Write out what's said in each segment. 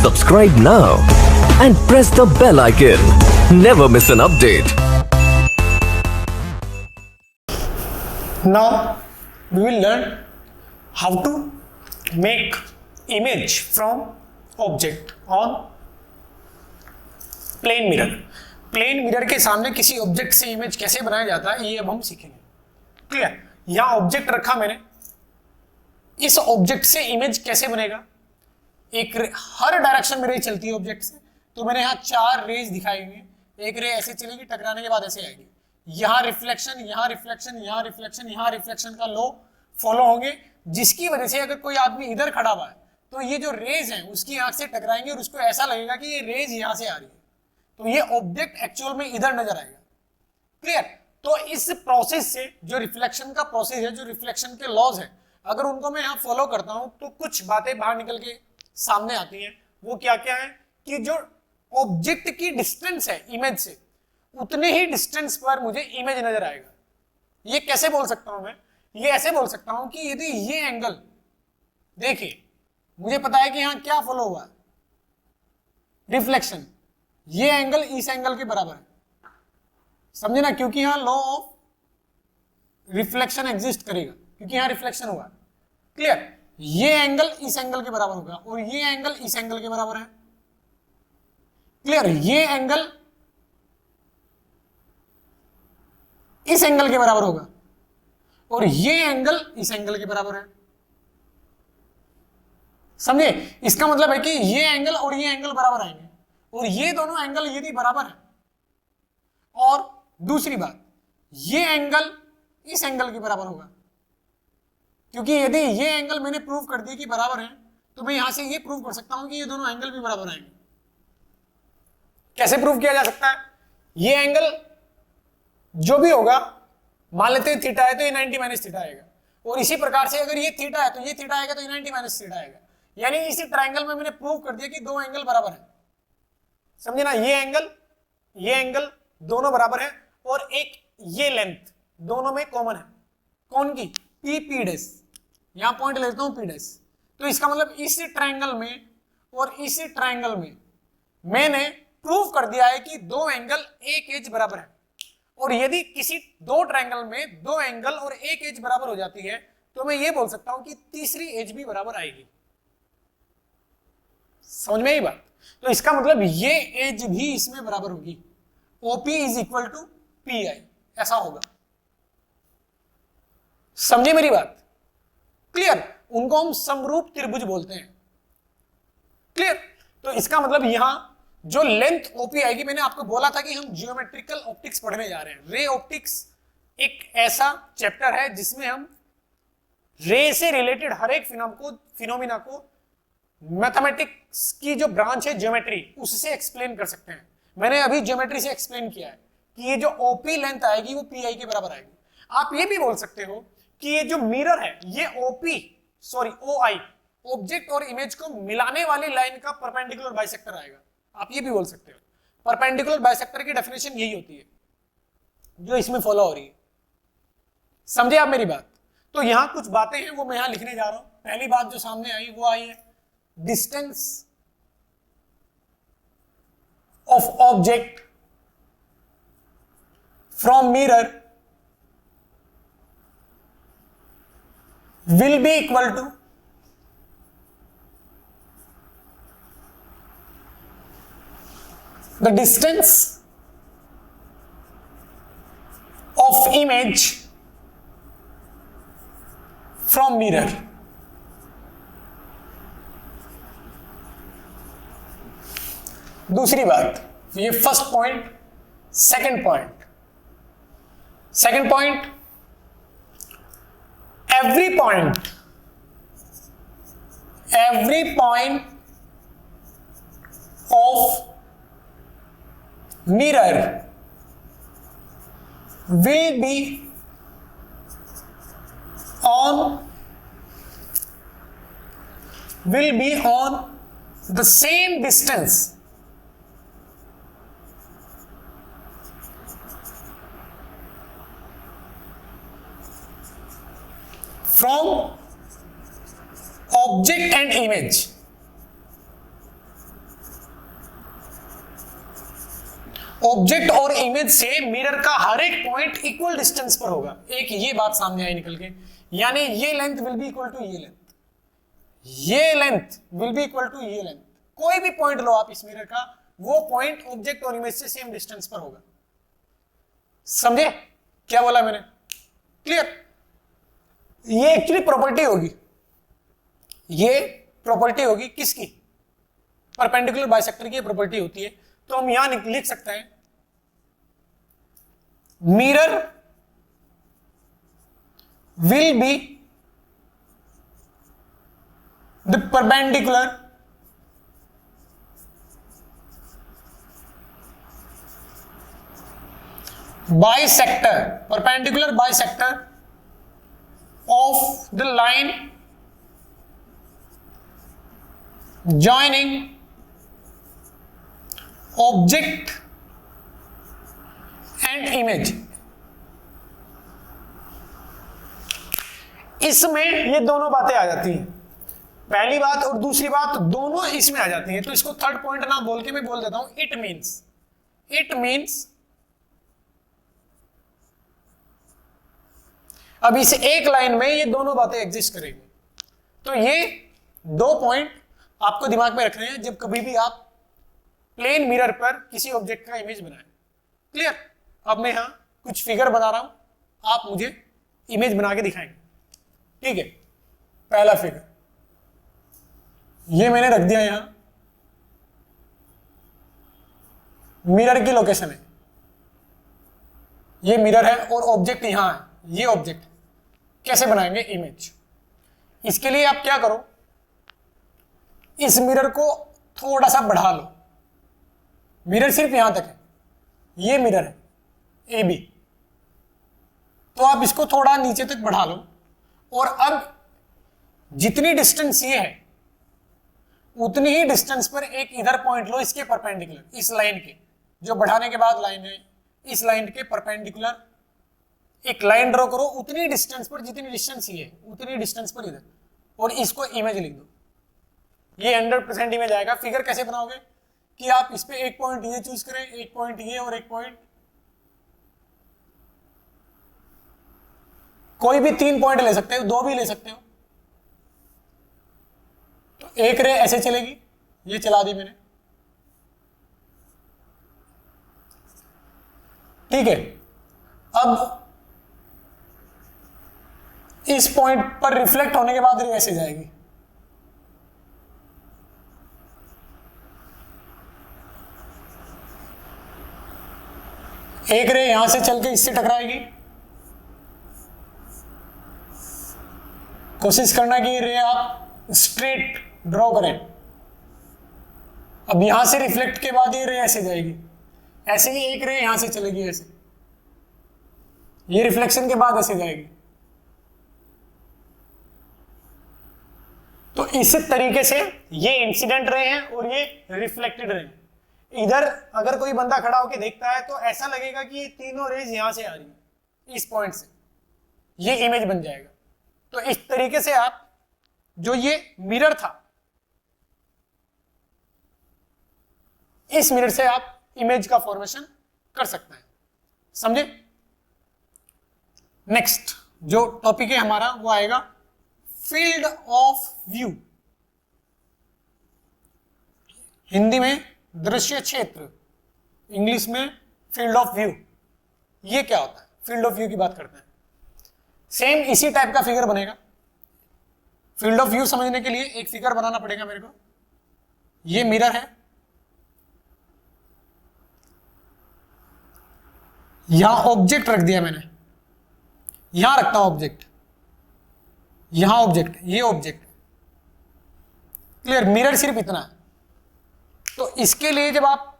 Subscribe now and press the bell icon. Never miss an update. Now we will learn how to make image from object on plane mirror. Plane mirror के सामने किसी object से image कैसे बनाया जाता है ये अब हम सीखेंगे। क्लियर? यहां ऑब्जेक्ट रखा मैंने, इस ऑब्जेक्ट से इमेज कैसे बनेगा। एक हर डायरेक्शन में रे चलती है ऑब्जेक्ट से, तो मैंने यहाँ 4 रेज दिखाई हुई है। एक रे ऐसे चलेगी, टकराने के बाद ऐसे आएगी। यहाँ रिफ्लेक्शन, यहाँ रिफ्लेक्शन, यहाँ रिफ्लेक्शन, यहाँ रिफ्लेक्शन का लॉ फॉलो होंगे, जिसकी वजह से अगर कोई आदमी इधर खड़ा हुआ है तो ये जो रेज है उसकी आंख से टकराएंगे और उसको ऐसा लगेगा कि ये रेज यहाँ से आ रही है, तो ये ऑब्जेक्ट एक्चुअल में इधर नजर आएगा। क्लियर? तो इस प्रोसेस से, जो रिफ्लेक्शन का प्रोसेस है, जो रिफ्लेक्शन के लॉज है, अगर उनको मैं यहाँ फॉलो करता हूं तो कुछ बातें बाहर निकल के सामने आती हैं। वो क्या क्या है कि जो ऑब्जेक्ट की डिस्टेंस है इमेज से, उतने ही डिस्टेंस पर मुझे इमेज नजर आएगा। ये कैसे बोल सकता हूं मैं? ये ऐसे बोल सकता हूं कि यदि ये एंगल, देखिए मुझे पता है कि यहां क्या फॉलो हुआ है, रिफ्लेक्शन। ये एंगल इस एंगल के बराबर है, समझे ना, क्योंकि यहां लॉ ऑफ रिफ्लेक्शन एग्जिस्ट करेगा, क्योंकि यहां रिफ्लेक्शन हुआ। क्लियर? ये एंगल इस एंगल के बराबर होगा और ये एंगल इस एंगल के बराबर है। क्लियर? ये एंगल इस एंगल के बराबर होगा और ये एंगल इस एंगल के बराबर है। समझे? इसका मतलब है कि ये एंगल और ये एंगल बराबर आएंगे, और ये दोनों एंगल यदि बराबर है, और दूसरी बात, ये एंगल इस एंगल के बराबर होगा, क्योंकि यदि ये एंगल मैंने प्रूव कर दिया कि बराबर है, तो मैं यहां से ये प्रूव कर सकता हूं कि ये दोनों एंगल भी बराबर आएंगे। कैसे प्रूव किया जा सकता है? ये एंगल जो भी होगा, मान लेते हैं थीटा है तो ये 90 माइनस थीटा आएगा, और इसी प्रकार से अगर ये थीटा है तो ये थीटा आएगा, तो ये 90 माइनस थीटा आएगा। यानी इसी ट्राइंगल में मैंने प्रूव कर दिया कि दो एंगल बराबर है। समझे ना? ये एंगल दोनों बराबर है, और एक ये लेंथ दोनों में कॉमन है। कौन की? P dash. यहां पॉइंट लेता हूं पी डैश। तो इसका मतलब इस ट्राइंगल में और इस ट्राइंगल में मैंने प्रूव कर दिया है कि दो एंगल एक एज बराबर है। और यदि किसी दो ट्राइंगल में दो एंगल और एक एज बराबर हो जाती है, तो मैं ये बोल सकता हूं कि तीसरी एज भी बराबर आएगी। समझ में आई बात? तो इसका मतलब ये एज भी इसमें बराबर होगी। OP is equal to PI, ऐसा होगा। समझे मेरी बात? क्लियर? उनको हम समरूप त्रिभुज बोलते हैं। क्लियर? तो इसका मतलब यहां जो लेंथ OP आएगी, मैंने आपको बोला था कि हम जियोमेट्रिकल ऑप्टिक्स पढ़ने जा रहे हैं। रे ऑप्टिक्स एक ऐसा चैप्टर है जिसमें हम रे से रिलेटेड हर एक फिनोमिना को मैथमेटिक्स की जो ब्रांच है ज्योमेट्री, उससे एक्सप्लेन कर सकते हैं। मैंने अभी ज्योमेट्री से एक्सप्लेन किया है कि ये जो OP लेंथ आएगी वो PI के बराबर आएगी। आप ये भी बोल सकते हो कि ये जो मिरर है, ये OI ऑब्जेक्ट और इमेज को मिलाने वाली लाइन का परपेंडिकुलर बाइसेक्टर आएगा। आप ये भी बोल सकते हो। परपेंडिकुलर बाइसेक्टर की डेफिनेशन यही होती है जो इसमें फॉलो हो रही है। समझे आप मेरी बात? तो यहां कुछ बातें हैं वो मैं यहां लिखने जा रहा हूं। पहली बात जो सामने आई वो आई है, distance of object from mirror will be equal to the distance of image from mirror. दूसरी बात, ये first point. Second point, every point of mirror will be on the same distance from object and image. Object और image से mirror का हर एक point equal distance पर होगा। एक ये बात सामने आई निकल के, यानी ये length will be equal to ये लेंथ, ये length will be equal to ये लेंथ। कोई भी पॉइंट लो आप इस मिरर का, वो पॉइंट ऑब्जेक्ट और इमेज से सेम डिस्टेंस पर होगा। समझे क्या बोला मैंने? क्लियर? ये एक्चुअली प्रॉपर्टी होगी, ये प्रॉपर्टी होगी किसकी? परपेंडिकुलर बाइसेक्टर की प्रॉपर्टी होती है। तो हम यहां लिख सकते हैं mirror will be the perpendicular bisector, perpendicular bisector of the line joining object and image। इसमें ये दोनों बातें आ जाती हैं, पहली बात और दूसरी बात दोनों इसमें आ जाती हैं। तो इसको थर्ड पॉइंट ना बोल के मैं बोल देता हूं इट मीन्स अब इस एक लाइन में ये दोनों बातें एग्जिस्ट करेंगी। तो ये दो पॉइंट आपको दिमाग में रखने हैं जब कभी भी आप प्लेन मिरर पर किसी ऑब्जेक्ट का इमेज बनाएं। क्लियर? अब मैं यहां कुछ फिगर बना रहा हूं, आप मुझे इमेज बना के दिखाएंगे। ठीक है, पहला फिगर ये मैंने रख दिया, यहां मिरर की लोकेशन है, ये मिरर है और ऑब्जेक्ट यहां है, ये ऑब्जेक्ट। कैसे बनाएंगे इमेज? इसके लिए आप क्या करो, इस मिरर को थोड़ा सा बढ़ा लो। मिरर सिर्फ यहां तक है, ये मिरर है ए बी, तो आप इसको थोड़ा नीचे तक बढ़ा लो और अब जितनी डिस्टेंस ये है उतनी ही डिस्टेंस पर एक इधर पॉइंट लो इसके परपेंडिकुलर, इस लाइन के, जो बढ़ाने के बाद लाइन है, इस लाइन के परपेंडिकुलर एक लाइन ड्रॉ करो उतनी डिस्टेंस पर, जितनी डिस्टेंस ये है उतनी डिस्टेंस पर इधर, और इसको इमेज लिख दो। ये 100% इमेज आएगा। फिगर कैसे बनाओगे कि आप इस पे एक पॉइंट ये चूज करें, एक पॉइंट ये और एक पॉइंट, कोई भी 3 पॉइंट ले सकते हो, 2 भी ले सकते हो। तो एक रे ऐसे चलेगी, ये चला दी मैंने। ठीक है, अब इस पॉइंट पर रिफ्लेक्ट होने के बाद रे ऐसे जाएगी, एक रे यहां से चल के इससे टकराएगी। कोशिश करना कि रे आप स्ट्रेट ड्रॉ करें। अब यहां से रिफ्लेक्ट के बाद ये रे ऐसे जाएगी, ऐसे ही एक रे यहां से चलेगी, ऐसे ये रिफ्लेक्शन के बाद ऐसे जाएगी। तो इस तरीके से ये इंसिडेंट रे हैं और ये रिफ्लेक्टेड रे हैं। इधर अगर कोई बंदा खड़ा होकर देखता है तो ऐसा लगेगा कि ये तीनों रेज यहां से आ रही है, इस पॉइंट से, ये इमेज बन जाएगा। तो इस तरीके से आप जो ये मिरर था, इस मिरर से आप इमेज का फॉर्मेशन कर सकते हैं। समझे? नेक्स्ट जो टॉपिक है हमारा वो आएगा फील्ड ऑफ व्यू, हिंदी में दृश्य क्षेत्र, इंग्लिश में फील्ड ऑफ व्यू। ये क्या होता है? फील्ड ऑफ व्यू की बात करते हैं। सेम इसी टाइप का फिगर बनेगा। फील्ड ऑफ व्यू समझने के लिए एक फिगर बनाना पड़ेगा मेरे को। ये मिरर है, यहां ऑब्जेक्ट रख दिया मैंने, यहां रखता हूं ऑब्जेक्ट, यहां ऑब्जेक्ट, ये ऑब्जेक्ट। क्लियर? मिरर सिर्फ इतना है। तो इसके लिए जब आप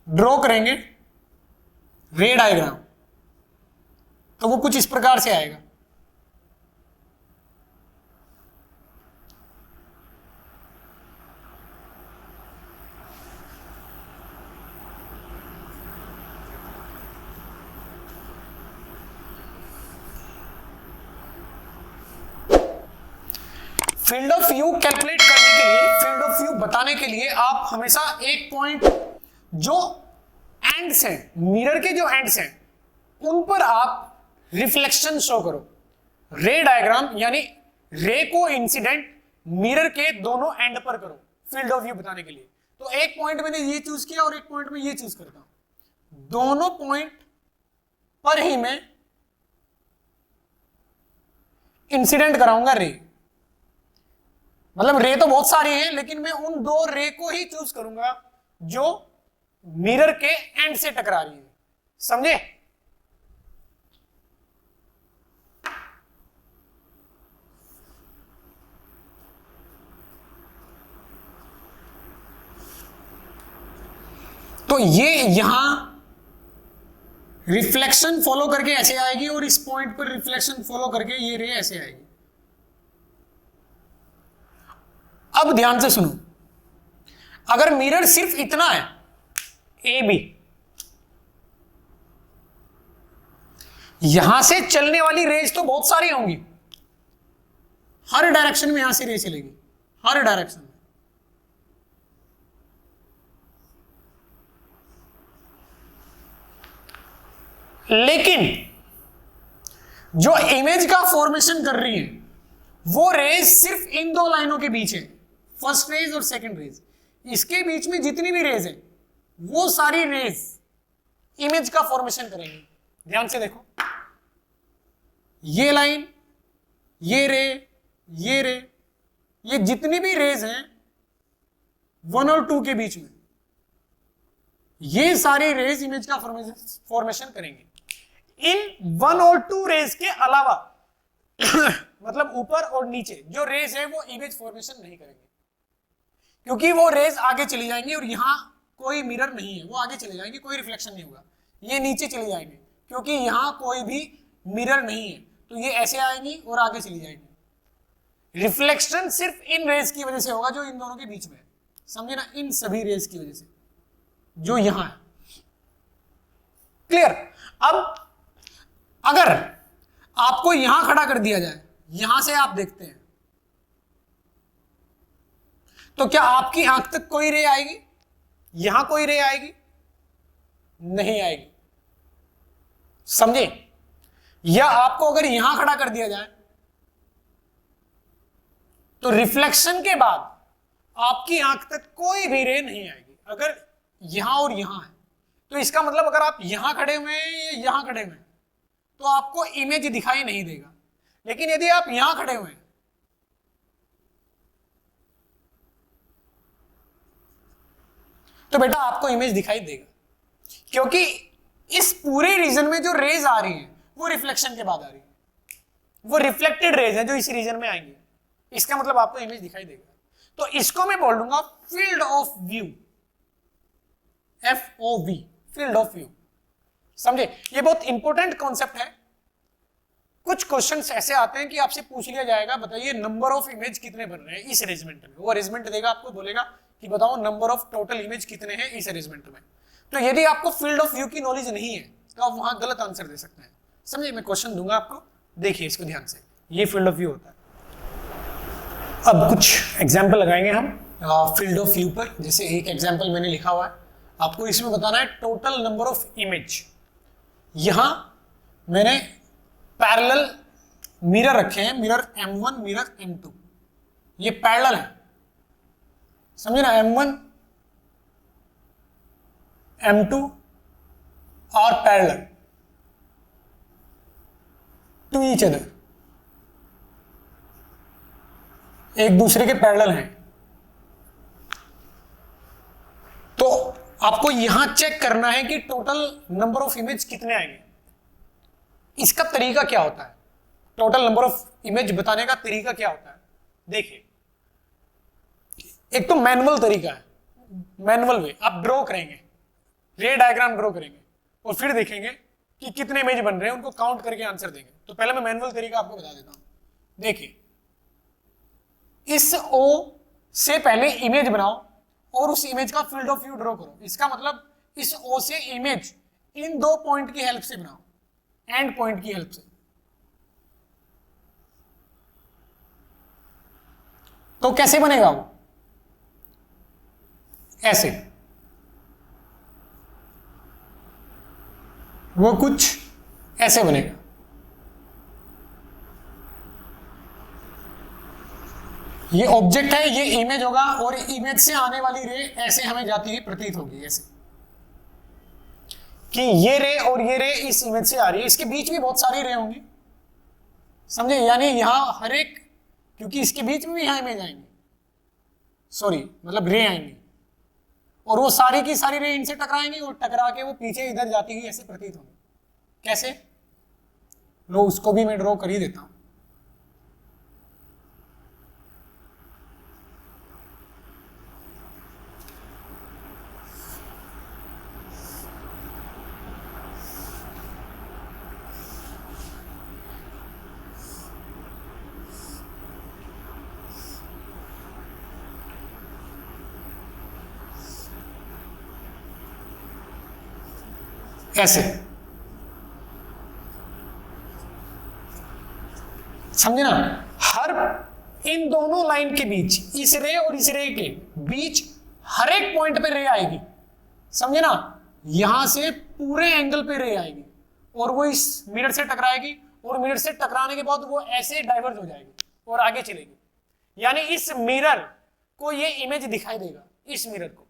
ड्रॉ करेंगे रे डायग्राम तो वो कुछ इस प्रकार से आएगा। फील्ड ऑफ व्यू कैलकुलेट करने के लिए, फील्ड ऑफ व्यू बताने के लिए आप हमेशा एक पॉइंट जो एंड्स हैं, मिरर के जो एंड्स हैं उन पर आप रिफ्लेक्शन शो करो। रे डायग्राम यानी रे को इंसिडेंट मिरर के दोनों एंड पर करो फील्ड ऑफ व्यू बताने के लिए। तो एक पॉइंट मैंने ये चूज किया और एक पॉइंट में ये चूज करता हूं, दोनों पॉइंट पर ही मैं इंसिडेंट कराऊंगा रे। मतलब रे तो बहुत सारी हैं लेकिन मैं उन दो रे को ही चूज करूंगा जो मिरर के एंड से टकरा रही है। समझे? तो ये यहां रिफ्लेक्शन फॉलो करके ऐसे आएगी और इस पॉइंट पर रिफ्लेक्शन फॉलो करके ये रे ऐसे आएगी। अब ध्यान से सुनो, अगर मिरर सिर्फ इतना है ए बी, यहां से चलने वाली रेज तो बहुत सारी होंगी, हर डायरेक्शन में यहां से रे चलेगी, हर डायरेक्शन में। लेकिन जो इमेज का फॉर्मेशन कर रही है वो रेज सिर्फ इन दो लाइनों के बीच है, फर्स्ट रेज और सेकंड रेज। इसके बीच में जितनी भी रेज है वो सारी रेज इमेज का फॉर्मेशन करेंगी। ध्यान से देखो, ये लाइन, ये रे, ये रे, ये जितनी भी रेज हैं 1 और 2 के बीच में, ये सारी रेज इमेज का फॉर्मेशन करेंगे। इन 1 और 2 रेज के अलावा मतलब ऊपर और नीचे जो रेज है वो इमेज फॉर्मेशन नहीं करेंगे, क्योंकि वो रेज आगे चली जाएंगी और यहां कोई मिरर नहीं है, वो आगे चले जाएंगे, कोई रिफ्लेक्शन नहीं होगा। ये नीचे चले जाएंगे क्योंकि यहां कोई भी मिरर नहीं है, तो ये ऐसे आएंगी और आगे चली जाएंगी। रिफ्लेक्शन सिर्फ इन रेज की वजह से होगा जो इन दोनों के बीच में है। समझे ना? इन सभी रेज की वजह से जो यहां है। क्लियर? अब अगर आपको यहां खड़ा कर दिया जाए, यहां से आप देखते हैं, तो क्या आपकी आंख तक कोई रे आएगी? यहां कोई रे आएगी? नहीं आएगी। समझे? या आपको अगर यहां खड़ा कर दिया जाए तो रिफ्लेक्शन के बाद आपकी आंख तक कोई भी रे नहीं आएगी। अगर यहां और यहां है तो इसका मतलब अगर आप यहां खड़े हुए हैं या यहां खड़े हुए हैं तो आपको इमेज दिखाई नहीं देगा। लेकिन यदि आप यहां खड़े हुए हैं तो बेटा आपको इमेज दिखाई देगा, क्योंकि इस पूरे रीजन में जो रेज आ रही है वो रिफ्लेक्शन के बाद आ रही है, वो रिफ्लेक्टेड रेज है जो इस रीजन में आएंगे। इसका मतलब आपको इमेज दिखाई देगा। तो इसको मैं बोल दूंगा field of view, FOV, field of view. समझे? ये बहुत इंपॉर्टेंट कॉन्सेप्ट है। कुछ क्वेश्चंस ऐसे आते हैं कि आपसे पूछ लिया जाएगा, बताइए नंबर ऑफ इमेज कितने बन रहे हैं इस अरेंजमेंट में। वो अरेंजमेंट देगा आपको, बोलेगा कि बताओ नंबर ऑफ टोटल इमेज कितने हैं इस अरेंजमेंट में। तो यदि आपको फील्ड ऑफ व्यू की नॉलेज नहीं है तो आप वहां गलत आंसर दे सकते हैं। समझे? मैं क्वेश्चन दूंगा आपको, देखिए इसको ध्यान से। ये फील्ड ऑफ व्यू होता है। अब कुछ एग्जाम्पल लगाएंगे हम फील्ड ऑफ व्यू पर। जैसे एक एग्जाम्पल मैंने लिखा हुआ है, आपको इसमें बताना है टोटल नंबर ऑफ इमेज। यहां मैंने पैरेलल मिरर रखे हैं, मिरर M1, मिरर M2, ये पैरेलल है। समझे ना? M1 M2 और पैरेलल टू ईच अदर, एक दूसरे के पैरेलल हैं। तो आपको यहां चेक करना है कि टोटल नंबर ऑफ इमेज कितने आएंगे। इसका तरीका क्या होता है? टोटल नंबर ऑफ इमेज बताने का तरीका क्या होता है? देखिए, एक तो मैनुअल तरीका है, मैनुअल वे। आप ड्रॉ करेंगे, रे डायग्राम ड्रॉ करेंगे और फिर देखेंगे कि कितने इमेज बन रहे हैं, उनको काउंट करके आंसर देंगे। तो पहले मैं मैनुअल तरीका आपको बता देता हूं। देखिए, इस O से पहले इमेज बनाओ और उस इमेज का फील्ड ऑफ व्यू ड्रॉ करो। इसका मतलब इस O से इमेज इन दो पॉइंट की हेल्प से बनाओ, एंड पॉइंट की हेल्प से। तो कैसे बनेगा वो? ऐसे। वो कुछ ऐसे बनेगा। ये ऑब्जेक्ट है, ये इमेज होगा, और इमेज से आने वाली रे ऐसे हमें जाती हुई प्रतीत होगी, ऐसे कि ये रे और ये रे इस इमेज से आ रही है, इसके बीच भी बहुत सारी रे होंगी, समझे? यानी यहां हर एक, क्योंकि इसके बीच में भी यहां इमेज आएंगे, सॉरी मतलब रे आएंगी, और वो सारी की सारी रे इनसे टकराएंगी और टकरा के वो पीछे इधर जाती हुई ऐसे प्रतीत होंगी। कैसे? लो उसको भी मैं ड्रॉ कर ही देता हूं। ऐसे समझे ना? हर इन दोनों लाइन के बीच, इस रे और इस रे के बीच हर एक पॉइंट पे रे आएगी, समझे ना? यहां से पूरे एंगल पे रे आएगी और वो इस मिरर से टकराएगी, और मिरर से टकराने के बाद वो ऐसे डाइवर्ट हो जाएगी और आगे चलेगी। यानी इस मिरर को ये इमेज दिखाई देगा, इस मिरर को,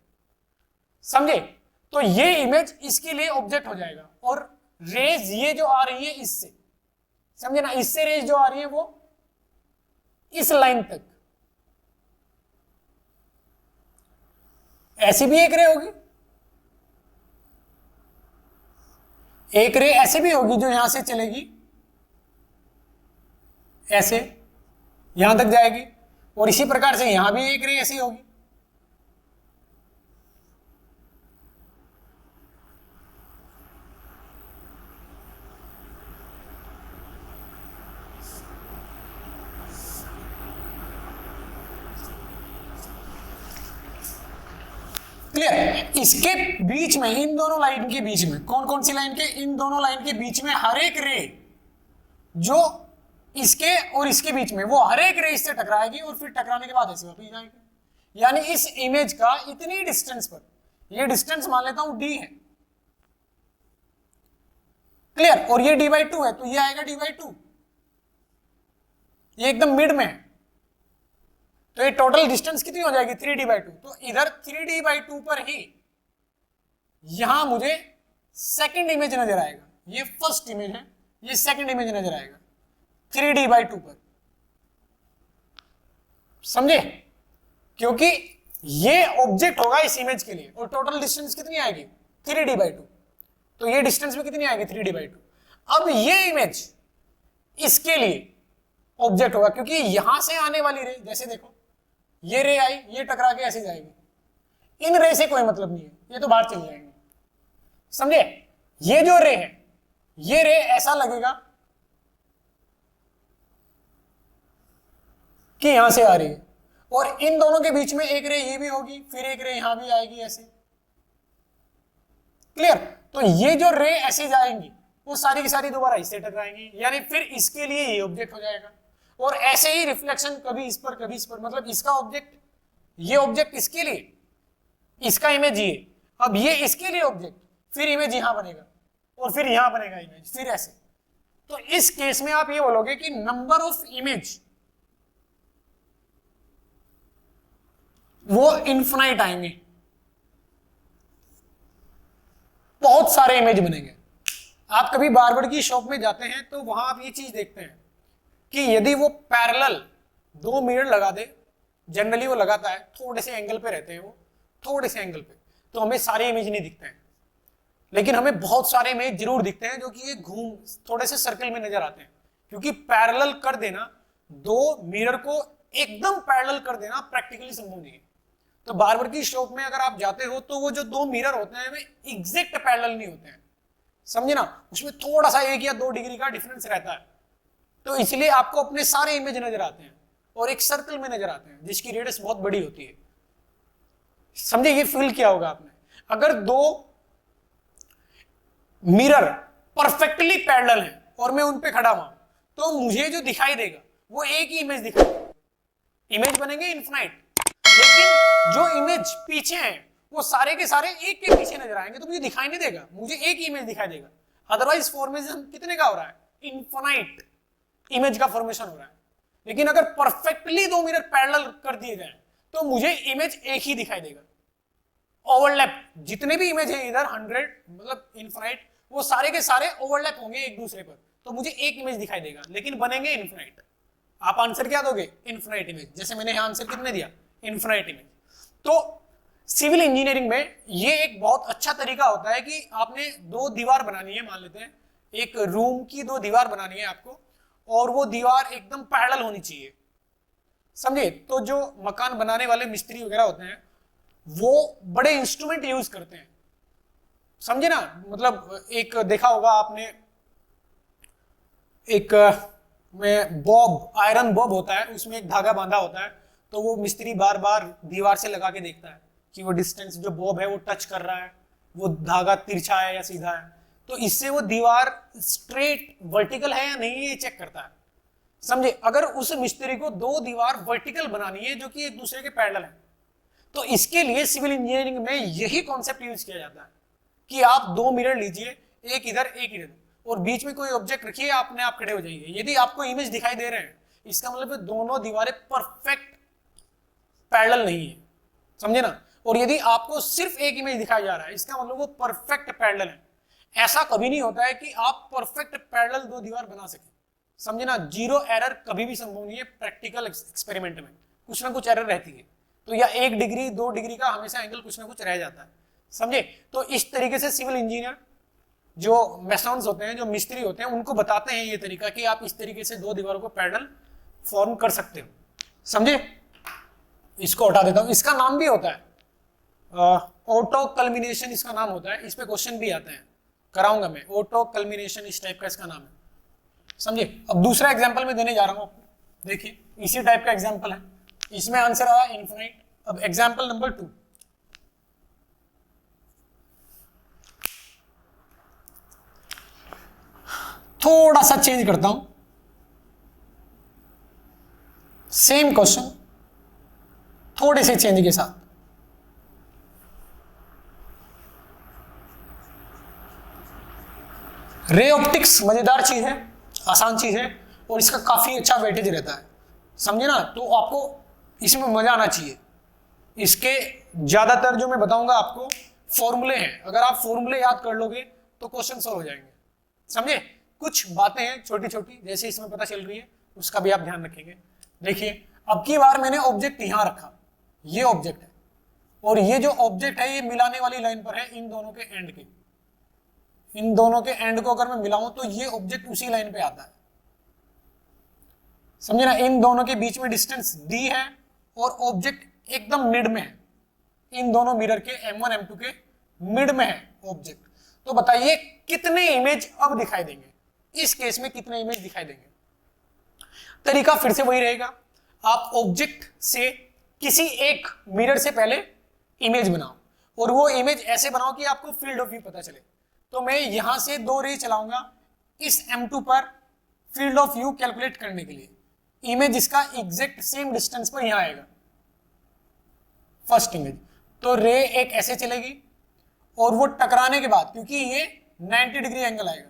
समझे? तो ये इमेज इसके लिए ऑब्जेक्ट हो जाएगा, और रेज ये जो आ रही है इससे, समझे ना? इससे रेज जो आ रही है वो इस लाइन तक, ऐसी भी एक रे होगी, एक रे ऐसे भी होगी जो यहां से चलेगी, ऐसे यहां तक जाएगी, और इसी प्रकार से यहां भी एक रे ऐसी होगी। क्लियर? इसके बीच में, इन दोनों लाइन के बीच में, कौन कौन सी लाइन के? इन दोनों लाइन के बीच में हर एक रे जो इसके और इसके बीच में, वो हर एक रे इससे टकराएगी और फिर टकराने के बाद ऐसे वापस जाएगी। यानी इस इमेज का इतनी डिस्टेंस पर, ये डिस्टेंस मान लेता हूं d है, क्लियर? और ये d/2 है, तो ये आएगा d/2, ये एकदम मिड में है, तो ये टोटल डिस्टेंस कितनी हो जाएगी? 3d/2। तो इधर 3d/2 पर ही यहां मुझे सेकंड इमेज नजर आएगा, ये फर्स्ट इमेज है, ये सेकंड इमेज नजर आएगा 3d/2 पर, समझे? क्योंकि ये ऑब्जेक्ट होगा इस इमेज के लिए, और टोटल डिस्टेंस कितनी आएगी? 3d/2। तो ये डिस्टेंस में कितनी आएगी? 3d/2। अब ये इमेज इसके लिए ऑब्जेक्ट होगा, क्योंकि यहां से आने वाली रे, जैसे देखो ये रे आई, ये टकरा के ऐसे जाएगी, इन रे से कोई मतलब नहीं है, ये तो बाहर चली जाएंगे, समझे? ये जो रे है, ये रे ऐसा लगेगा कि यहां से आ रही है, और इन दोनों के बीच में एक रे ये भी होगी, फिर एक रे यहां भी आएगी, ऐसे, क्लियर? तो ये जो रे ऐसे जाएंगी वो सारी की सारी दोबारा इससे टकराएंगी, यानी फिर इसके लिए ये ऑब्जेक्ट हो जाएगा। और ऐसे ही रिफ्लेक्शन कभी इस पर कभी इस पर, मतलब इसका ऑब्जेक्ट, ये ऑब्जेक्ट इसके लिए, इसका इमेज ये, अब ये इसके लिए ऑब्जेक्ट, फिर इमेज यहां बनेगा और फिर यहां बनेगा इमेज, फिर ऐसे। तो इस केस में आप ये बोलोगे कि नंबर ऑफ इमेज वो इन्फिनाइट आएंगे, बहुत सारे इमेज बनेंगे। आप कभी बार्बर की शॉप में जाते हैं तो वहां आप ये चीज देखते हैं कि यदि वो पैरेलल 2 मिरर लगा दे, जनरली वो लगाता है, थोड़े से एंगल पे रहते हैं वो, थोड़े से एंगल पे, तो हमें सारे इमेज नहीं दिखते हैं, लेकिन हमें बहुत सारे इमेज जरूर दिखते हैं जो कि ये घूम थोड़े से सर्कल में नजर आते हैं, क्योंकि पैरेलल कर देना, 2 मिरर को एकदम पैरेलल कर देना प्रैक्टिकली संभव नहीं है। तो बार्बर की शॉप में अगर आप जाते हो तो वो जो 2 मिरर होते हैं वे एग्जैक्ट पैरेलल नहीं होते हैं, समझे ना? उसमें थोड़ा सा 1 या 2 डिग्री का डिफरेंस रहता है, तो इसलिए आपको अपने सारे इमेज नजर आते हैं और एक सर्कल में नजर आते हैं जिसकी रेडियस बहुत बड़ी होती है, समझे? ये फील किया होगा आपने। अगर 2 मिरर परफेक्टली पैरेलल हैं और मैं उन पे खड़ा हुआ तो मुझे जो दिखाई देगा वो एक ही इमेज दिखाई देगा, इमेज बनेंगे इन्फिनाइट, लेकिन जो इमेज पीछे हैं वो सारे के सारे एक के पीछे नजर आएंगे, तो मुझे दिखाई नहीं देगा, मुझे एक ही इमेज दिखाई देगा। अदरवाइज फॉर्मेशन कितने का हो रहा है, इनफाइनाइट इमेज का फॉर्मेशन हो रहा है। लेकिन अगर परफेक्टली दो मिरर पैरेलल कर दिए जाए तो मुझे इमेज एक ही दिखाई देगा। ओवरलैप जितने भी इमेज है इधर 100 मतलब इनफाइनाइट, वो सारे के सारे ओवरलैप होंगे एक दूसरे पर, तो मुझे एक इमेज दिखाई देगा, लेकिन बनेंगे इनफाइनाइट। आप आंसर क्या दोगे, इनफाइनाइट इमेज। जैसे मैंने यहाँ आंसर कितने दिया, इनफाइनाइट इमेज। तो सिविल इंजीनियरिंग में ये एक बहुत अच्छा तरीका होता है कि आपने दो दीवार बनानी है, मान लेते हैं एक रूम की दो दीवार बनानी है आपको, और वो दीवार एकदम पैरेलल होनी चाहिए, समझे। तो जो मकान बनाने वाले मिस्त्री वगैरह होते हैं वो बड़े इंस्ट्रूमेंट यूज करते हैं, समझे ना। मतलब एक देखा होगा आपने, एक में बॉब, आयरन बॉब होता है, उसमें एक धागा बांधा होता है, तो वो मिस्त्री बार बार दीवार से लगा के देखता है कि वो डिस्टेंस जो बॉब है वो टच कर रहा है, वो धागा तिरछा है या सीधा है, तो इससे वो दीवार स्ट्रेट वर्टिकल है या नहीं ये चेक करता है, समझे। अगर उस मिस्त्री को दो दीवार वर्टिकल बनानी है जो कि एक दूसरे के पैरेलल है, तो इसके लिए सिविल इंजीनियरिंग में यही कॉन्सेप्ट यूज किया जाता है कि आप दो मिरर लीजिए, एक इधर एक इधर, और बीच में कोई ऑब्जेक्ट रखिए, अपने आप खड़े हो जाइए। यदि आपको इमेज दिखाई दे रहे हैं इसका मतलब दोनों दीवारें परफेक्ट पैरेलल नहीं है, समझे ना। और यदि आपको सिर्फ एक इमेज दिखाया जा रहा है इसका मतलब वो परफेक्ट पैरेलल है। ऐसा कभी नहीं होता है कि आप परफेक्ट पैरेलल दो दीवार बना सके, समझे ना। जीरो एरर कभी भी संभव नहीं है प्रैक्टिकल एक्सपेरिमेंट में, कुछ ना कुछ एरर रहती है। तो या 1 डिग्री 2 डिग्री का हमेशा एंगल कुछ ना कुछ रह जाता है, समझे। तो इस तरीके से सिविल इंजीनियर जो मैसन्स होते हैं, जो मिस्त्री होते हैं, उनको बताते हैं ये तरीका कि आप इस तरीके से दो दीवारों को पैरेलल फॉर्म कर सकते हो, समझे। इसको हटा देता हूं, इसका नाम भी होता है ऑटो कल्मिनेशन, इसका नाम होता है। इस पे क्वेश्चन भी आते हैं, कराऊंगा मैं। ऑटो कल्मिनेशन इस टाइप का इसका नाम है, समझे। अब दूसरा एग्जांपल मैं देने जा रहा हूं आपको, देखिए इसी टाइप का एग्जांपल है, इसमें आंसर आया इनफाइनाइट। अब एग्जांपल नंबर 2, थोड़ा सा चेंज करता हूं, सेम क्वेश्चन थोड़े से चेंज के साथ। रे ऑप्टिक्स मजेदार चीज है, आसान चीज है, और इसका काफी अच्छा वेटेज रहता है, समझे ना। तो आपको इसमें मजा आना चाहिए। इसके ज्यादातर जो मैं बताऊंगा आपको फॉर्मूले हैं, अगर आप फॉर्मूले याद कर लोगे तो क्वेश्चन सॉल्व हो जाएंगे, समझे। कुछ बातें हैं छोटी छोटी जैसे इसमें पता चल रही है, उसका भी आप ध्यान रखेंगे। देखिए अब की बार मैंने ऑब्जेक्ट यहां रखा, ये ऑब्जेक्ट है, और ये जो ऑब्जेक्ट है ये मिलाने वाली लाइन पर है इन दोनों के एंड के। इन दोनों के एंड को अगर मैं मिलाऊं तो ये ऑब्जेक्ट उसी लाइन पे आता है, समझे ना। इन दोनों के बीच में डिस्टेंस डी है और ऑब्जेक्ट एकदम मिड में है, इन दोनों मिरर के M1 M2 के मिड में है ऑब्जेक्ट। तो बताइए कितने इमेज अब दिखाई देंगे, इस केस में कितने इमेज दिखाई देंगे। तरीका फिर से वही रहेगा, आप ऑब्जेक्ट से किसी एक मिरर से पहले इमेज बनाओ, और वो इमेज ऐसे बनाओ कि आपको फील्ड ऑफ व्यू पता चले। तो मैं यहां से 2 रे चलाऊंगा इस M2 पर फील्ड ऑफ व्यू कैलकुलेट करने के लिए। इमेज इसका एग्जैक्ट सेम डिस्टेंस पर यहां आएगा, फर्स्ट इमेज। तो रे एक ऐसे चलेगी, और वो टकराने के बाद, क्योंकि ये 90 डिग्री एंगल आएगा,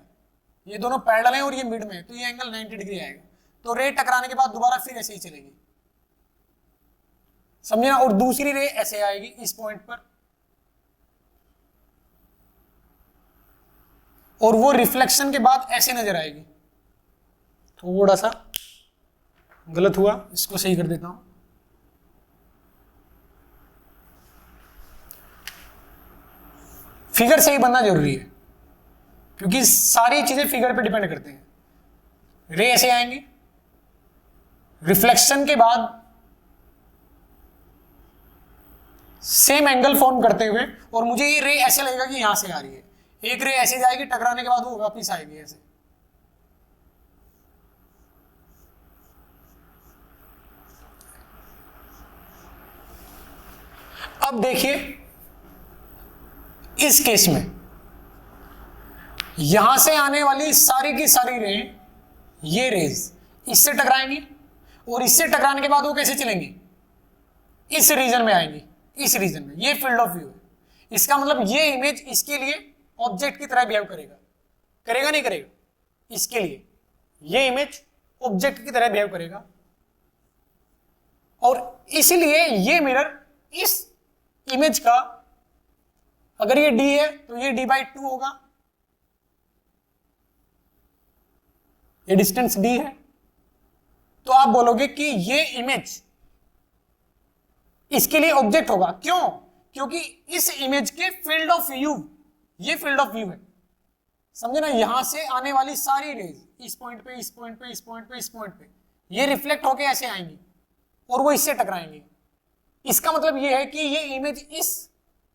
ये दोनों पैरेलल हैं और ये मिड में है, तो ये एंगल 90 डिग्री आएगा। तो रे टकराने के बाद दोबारा फिर ऐसे ही चलेगी, समझे ना। और दूसरी रे ऐसे आएगी इस पॉइंट पर, और वो रिफ्लेक्शन के बाद ऐसे नजर आएगी। थोड़ा सा गलत हुआ, इसको सही कर देता हूं। फिगर सही बनना जरूरी है, क्योंकि सारी चीजें फिगर पे डिपेंड करते हैं। रे ऐसे आएंगे, रिफ्लेक्शन के बाद सेम एंगल फॉर्म करते हुए, और मुझे ये रे ऐसे लगेगा कि यहां से आ रही है। एक रे ऐसे जाएगी, टकराने के बाद वो वापस आएगी ऐसे। अब देखिए इस केस में यहां से आने वाली सारी की सारी रे, ये रेज इससे टकराएंगी, और इससे टकराने के बाद वो कैसे चलेंगी, इस रीजन में आएंगी, इस रीजन में। ये फील्ड ऑफ व्यू है। इसका मतलब ये इमेज इसके लिए ऑब्जेक्ट की तरह बिहेव करेगा, करेगा नहीं करेगा? इसके लिए ये इमेज ऑब्जेक्ट की तरह बिहेव करेगा और इसलिए ये मिरर इस इमेज का, अगर ये d है तो ये d/2 होगा, ये डिस्टेंस d है, तो आप बोलोगे कि ये इमेज इसके लिए ऑब्जेक्ट होगा। क्यों? क्योंकि इस इमेज के फील्ड ऑफ व्यू, ये फील्ड ऑफ व्यू है, समझे ना, यहां से आने वाली सारी रेज इस पॉइंट पे, इस पॉइंट पे, इस पॉइंट पे, इस पॉइंट पे, ये रिफ्लेक्ट होके ऐसे आएंगी और वो इससे टकराएंगे। इसका मतलब ये है कि ये इमेज इस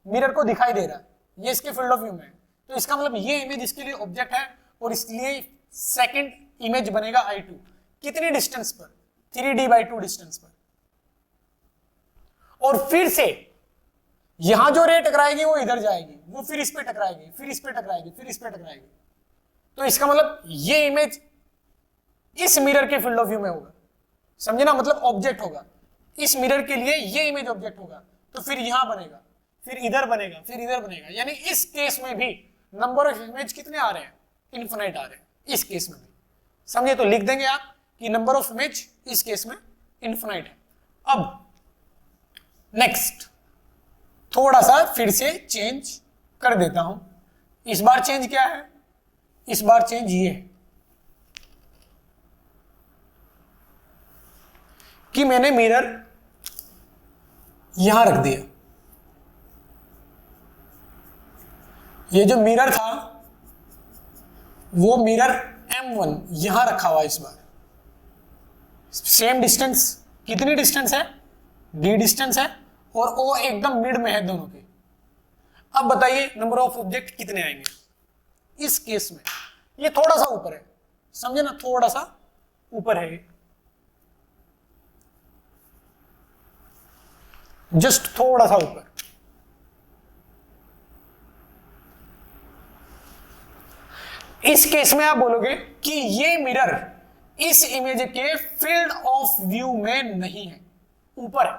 मिरर को दिखाई दे रहा है, ये इसके फील्ड ऑफ व्यू में है, तो इसका मतलब ये इमेज इसके लिए ऑब्जेक्ट है और इसलिए सेकंड इमेज बनेगा I2। कितनी डिस्टेंस पर? 3d/2 डिस्टेंस पर। और फिर से यहां जो रे टकराएगी वो इधर जाएगी, वो फिर इस पे टकराएगी, फिर इस पे टकराएगी, फिर इस पे टकराएगी। तो इसका मतलब ये इमेज इस मिरर के फील्ड ऑफ व्यू में होगा, समझे ना, मतलब ऑब्जेक्ट होगा। इस मिरर के लिए ये इमेज ऑब्जेक्ट होगा, तो फिर यहां बनेगा, फिर इधर बनेगा, फिर इधर बनेगा। यानी इस केस में भी नंबर ऑफ इमेज कितने आ रहे हैं? इनफिनाइट आ रहे हैं इस केस में भी, समझे। तो लिख देंगे आप कि नंबर ऑफ इमेज इस केस में इनफिनाइट है। अब नेक्स्ट थोड़ा सा फिर से चेंज कर देता हूं। इस बार चेंज क्या है? इस बार चेंज ये है कि मैंने मिरर यहां रख दिया। ये जो मिरर था वो मिरर M1 यहां रखा हुआ है। इस बार सेम डिस्टेंस, कितनी डिस्टेंस है? d डिस्टेंस है और O एकदम मिड में है दोनों के। अब बताइए नंबर ऑफ ऑब्जेक्ट कितने आएंगे इस केस में? ये थोड़ा सा ऊपर है, समझे ना, थोड़ा सा ऊपर है, जस्ट थोड़ा सा ऊपर। इस केस में आप बोलोगे कि ये मिरर इस इमेज के फील्ड ऑफ व्यू में नहीं है, ऊपर है।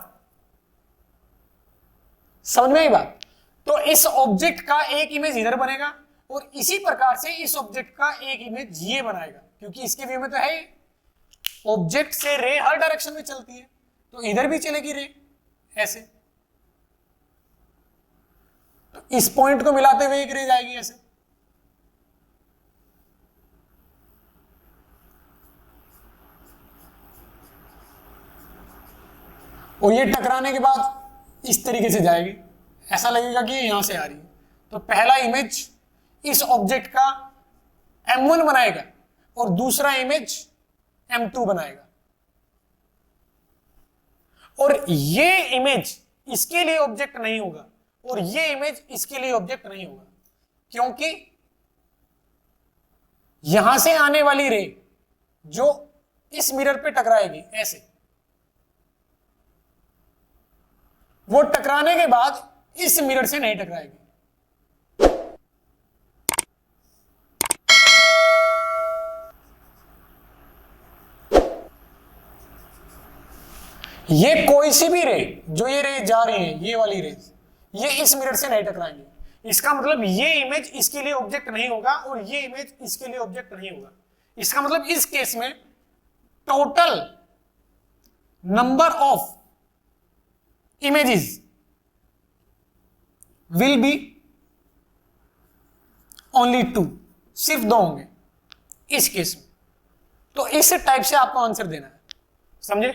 समझ में आई बात? तो इस ऑब्जेक्ट का एक इमेज इधर बनेगा और इसी प्रकार से इस ऑब्जेक्ट का एक इमेज ये बनाएगा, क्योंकि इसके व्यू में तो है ऑब्जेक्ट से रे हर डायरेक्शन में चलती है, तो इधर भी चलेगी रे ऐसे, तो इस पॉइंट को मिलाते हुए एक रे जाएगी ऐसे। और ये टकराने के बाद इस तरीके से जाएगी, ऐसा लगेगा कि यहां से आ रही है। तो पहला इमेज इस ऑब्जेक्ट का M1 बनाएगा और दूसरा इमेज M2 बनाएगा, और ये इमेज इसके लिए ऑब्जेक्ट नहीं होगा और ये इमेज इसके लिए ऑब्जेक्ट नहीं होगा, क्योंकि यहां से आने वाली रे जो इस मिरर पे टकराएगी ऐसे, वो टकराने के बाद इस मिरर से नहीं टकराएगी। ये कोई सी भी रे, जो ये रे जा रही है, ये वाली रे, ये इस मिरर से नहीं टकराएंगे। इसका मतलब ये इमेज इसके लिए ऑब्जेक्ट नहीं होगा और ये इमेज इसके लिए ऑब्जेक्ट नहीं होगा। इसका मतलब इस केस में total number of images will be only 2, सिर्फ 2 होंगे इस केस में। तो इस टाइप से आपको आंसर देना है, समझे?